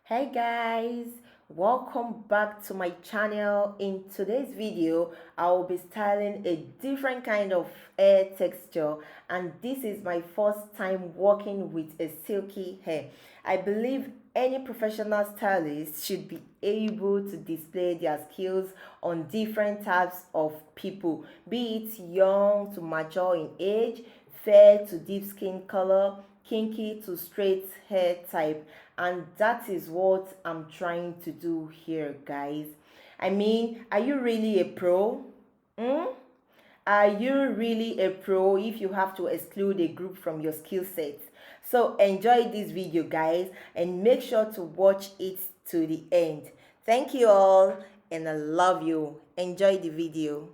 Hey guys, welcome back to my channel. In today's video I will be styling a different kind of hair texture, and this is my first time working with a silky hair. I believe any professional stylist should be able to display their skills on different types of people, be it young to mature in age, fair to deep skin color, kinky to straight hair type, and that is what I'm trying to do here, guys. I mean, are you really a pro? Hmm? Are you really a pro if you have to exclude a group from your skill set? So enjoy this video, guys, and make sure to watch it to the end. Thank you all, and I love you. Enjoy the video.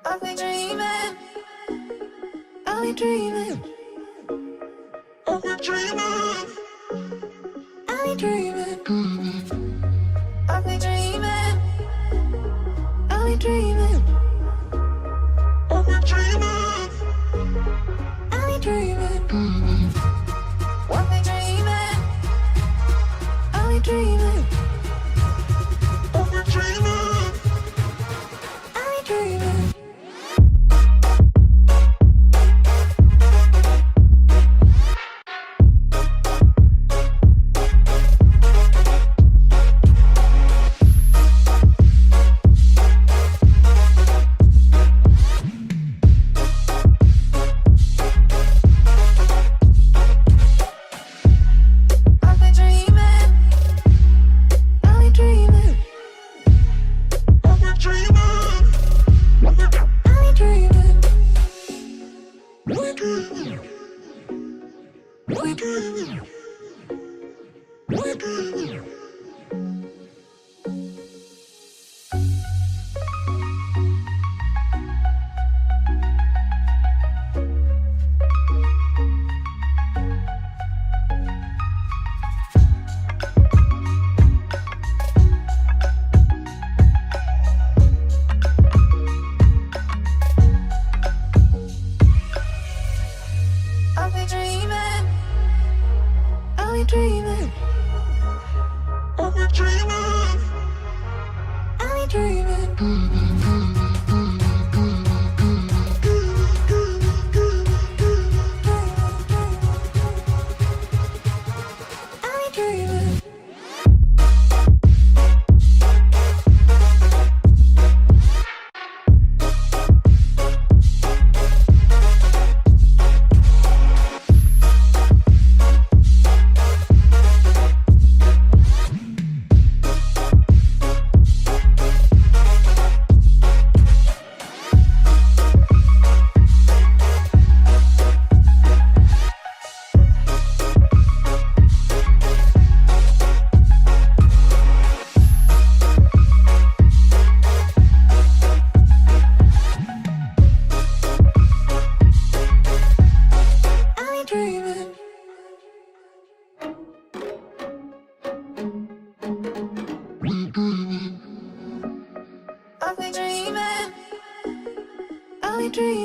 I've been dreaming, I've been dreaming, I've been dreaming, I've been dreaming, I've been dreaming, I've been dreaming, I've been dreaming, I've been dreaming, I've been dreaming, I've been dreaming, I've been dreaming, I've been dreaming. I've been dreaming, I've been dreaming, I've been dreaming, I've been dreaming, I've been dreaming. I've been dreaming, I've been dreaming.